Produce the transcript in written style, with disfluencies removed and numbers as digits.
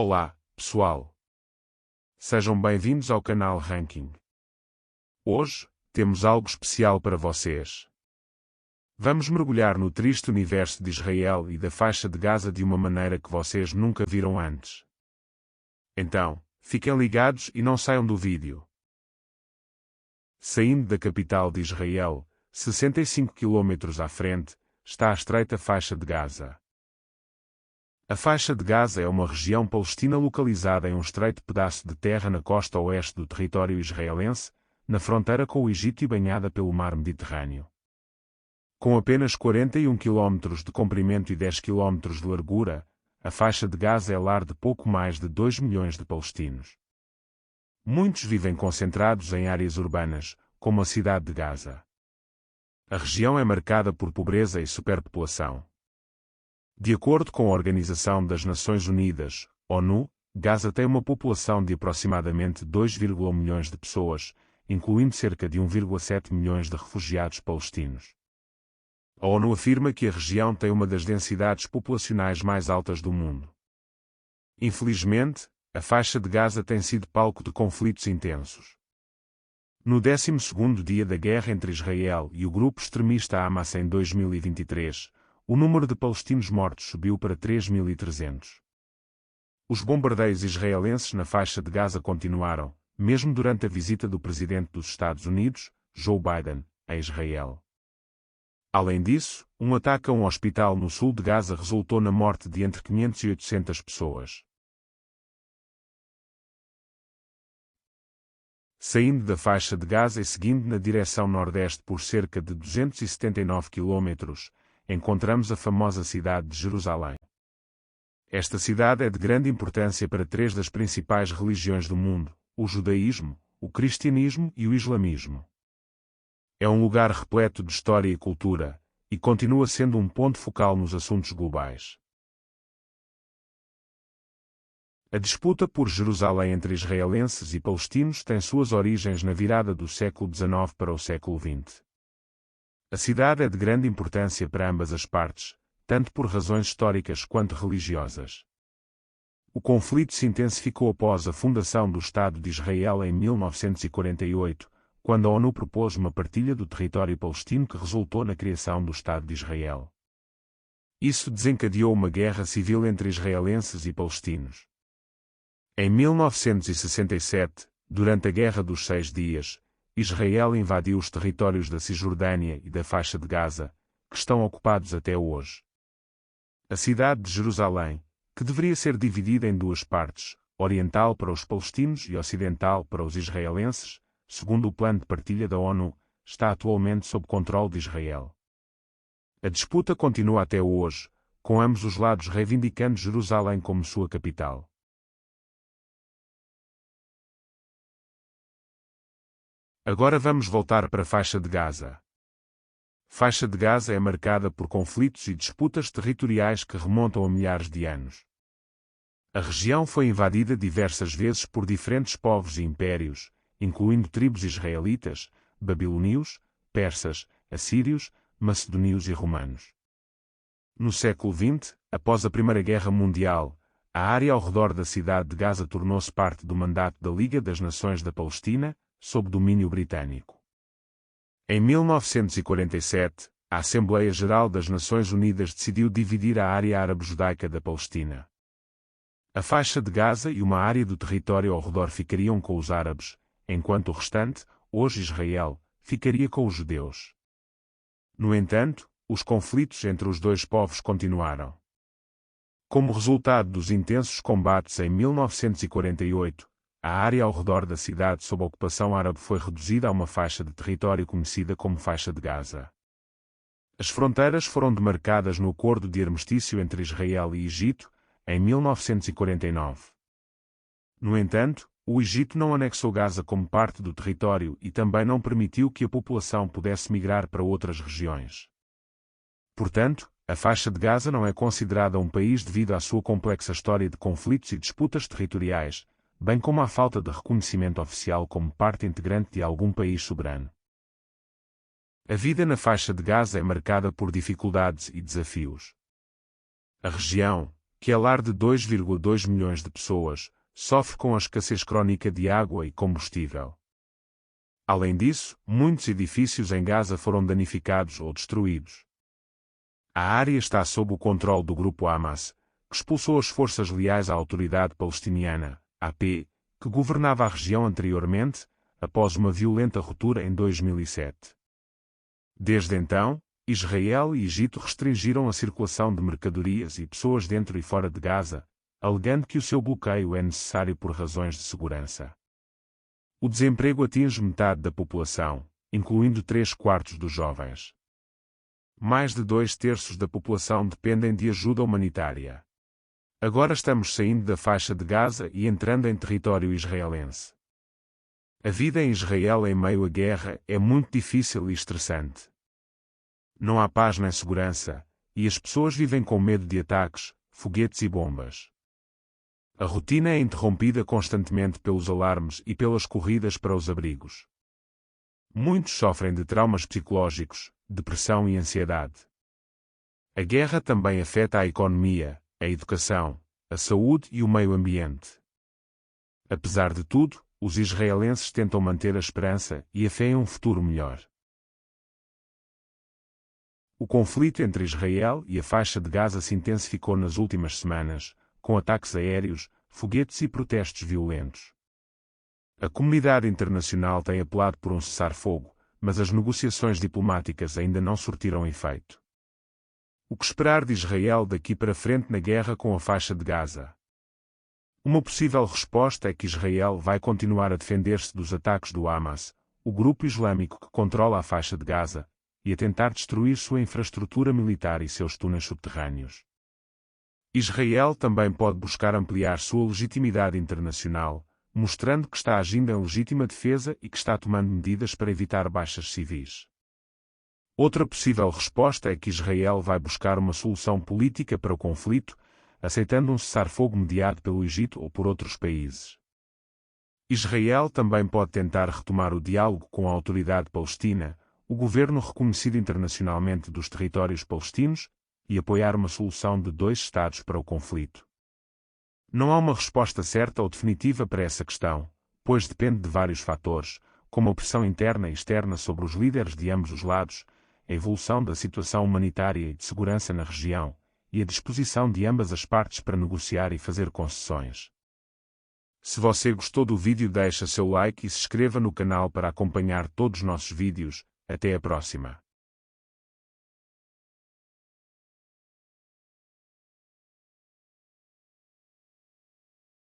Olá, pessoal. Sejam bem-vindos ao canal Ranking. Hoje, temos algo especial para vocês. Vamos mergulhar no triste universo de Israel e da faixa de Gaza de uma maneira que vocês nunca viram antes. Então, fiquem ligados e não saiam do vídeo. Saindo da capital de Israel, 65 km à frente, está a estreita faixa de Gaza. A faixa de Gaza é uma região palestina localizada em um estreito pedaço de terra na costa oeste do território israelense, na fronteira com o Egito e banhada pelo mar Mediterrâneo. Com apenas 41 km de comprimento e 10 km de largura, a faixa de Gaza é lar de pouco mais de 2 milhões de palestinos. Muitos vivem concentrados em áreas urbanas, como a cidade de Gaza. A região é marcada por pobreza e superpopulação. De acordo com a Organização das Nações Unidas, ONU, Gaza tem uma população de aproximadamente 2,1 milhões de pessoas, incluindo cerca de 1,7 milhões de refugiados palestinos. A ONU afirma que a região tem uma das densidades populacionais mais altas do mundo. Infelizmente, a faixa de Gaza tem sido palco de conflitos intensos. No 12º dia da guerra entre Israel e o grupo extremista Hamas em 2023, o número de palestinos mortos subiu para 3.300. Os bombardeios israelenses na faixa de Gaza continuaram, mesmo durante a visita do presidente dos Estados Unidos, Joe Biden, a Israel. Além disso, um ataque a um hospital no sul de Gaza resultou na morte de entre 500 e 800 pessoas. Saindo da faixa de Gaza e seguindo na direção nordeste por cerca de 279 km, encontramos a famosa cidade de Jerusalém. Esta cidade é de grande importância para três das principais religiões do mundo: o judaísmo, o cristianismo e o islamismo. É um lugar repleto de história e cultura, e continua sendo um ponto focal nos assuntos globais. A disputa por Jerusalém entre israelenses e palestinos tem suas origens na virada do século XIX para o século XX. A cidade é de grande importância para ambas as partes, tanto por razões históricas quanto religiosas. O conflito se intensificou após a fundação do Estado de Israel em 1948, quando a ONU propôs uma partilha do território palestino que resultou na criação do Estado de Israel. Isso desencadeou uma guerra civil entre israelenses e palestinos. Em 1967, durante a Guerra dos 6 Dias, Israel invadiu os territórios da Cisjordânia e da faixa de Gaza, que estão ocupados até hoje. A cidade de Jerusalém, que deveria ser dividida em duas partes, oriental para os palestinos e ocidental para os israelenses, segundo o plano de partilha da ONU, está atualmente sob controle de Israel. A disputa continua até hoje, com ambos os lados reivindicando Jerusalém como sua capital. Agora vamos voltar para a faixa de Gaza. Faixa de Gaza é marcada por conflitos e disputas territoriais que remontam a milhares de anos. A região foi invadida diversas vezes por diferentes povos e impérios, incluindo tribos israelitas, babilônios, persas, assírios, macedônios e romanos. No século XX, após a Primeira Guerra Mundial, a área ao redor da cidade de Gaza tornou-se parte do mandato da Liga das Nações da Palestina, sob domínio britânico. Em 1947, a Assembleia Geral das Nações Unidas decidiu dividir a área árabe-judaica da Palestina. A faixa de Gaza e uma área do território ao redor ficariam com os árabes, enquanto o restante, hoje Israel, ficaria com os judeus. No entanto, os conflitos entre os dois povos continuaram. Como resultado dos intensos combates em 1948, a área ao redor da cidade sob ocupação árabe foi reduzida a uma faixa de território conhecida como Faixa de Gaza. As fronteiras foram demarcadas no Acordo de Armistício entre Israel e Egito, em 1949. No entanto, o Egito não anexou Gaza como parte do território e também não permitiu que a população pudesse migrar para outras regiões. Portanto, a faixa de Gaza não é considerada um país devido à sua complexa história de conflitos e disputas territoriais, bem como à falta de reconhecimento oficial como parte integrante de algum país soberano. A vida na faixa de Gaza é marcada por dificuldades e desafios. A região, que é lar de 2,2 milhões de pessoas, sofre com a escassez crónica de água e combustível. Além disso, muitos edifícios em Gaza foram danificados ou destruídos. A área está sob o controle do grupo Hamas, que expulsou as forças leais à autoridade palestiniana, AP, que governava a região anteriormente, após uma violenta ruptura em 2007. Desde então, Israel e Egito restringiram a circulação de mercadorias e pessoas dentro e fora de Gaza, alegando que o seu bloqueio é necessário por razões de segurança. O desemprego atinge metade da população, incluindo 3/4 dos jovens. Mais de 2/3 da população dependem de ajuda humanitária. Agora estamos saindo da faixa de Gaza e entrando em território israelense. A vida em Israel em meio à guerra é muito difícil e estressante. Não há paz nem segurança, e as pessoas vivem com medo de ataques, foguetes e bombas. A rotina é interrompida constantemente pelos alarmes e pelas corridas para os abrigos. Muitos sofrem de traumas psicológicos, depressão e ansiedade. A guerra também afeta a economia, a educação, a saúde e o meio ambiente. Apesar de tudo, os israelenses tentam manter a esperança e a fé em um futuro melhor. O conflito entre Israel e a faixa de Gaza se intensificou nas últimas semanas, com ataques aéreos, foguetes e protestos violentos. A comunidade internacional tem apelado por um cessar-fogo, mas as negociações diplomáticas ainda não surtiram efeito. O que esperar de Israel daqui para frente na guerra com a faixa de Gaza? Uma possível resposta é que Israel vai continuar a defender-se dos ataques do Hamas, o grupo islâmico que controla a faixa de Gaza, e a tentar destruir sua infraestrutura militar e seus túneis subterrâneos. Israel também pode buscar ampliar sua legitimidade internacional, mostrando que está agindo em legítima defesa e que está tomando medidas para evitar baixas civis. Outra possível resposta é que Israel vai buscar uma solução política para o conflito, aceitando um cessar-fogo mediado pelo Egito ou por outros países. Israel também pode tentar retomar o diálogo com a autoridade palestina, o governo reconhecido internacionalmente dos territórios palestinos, e apoiar uma solução de 2 estados para o conflito. Não há uma resposta certa ou definitiva para essa questão, pois depende de vários fatores, como a pressão interna e externa sobre os líderes de ambos os lados, a evolução da situação humanitária e de segurança na região, e a disposição de ambas as partes para negociar e fazer concessões. Se você gostou do vídeo, deixe seu like e se inscreva no canal para acompanhar todos os nossos vídeos. Até a próxima.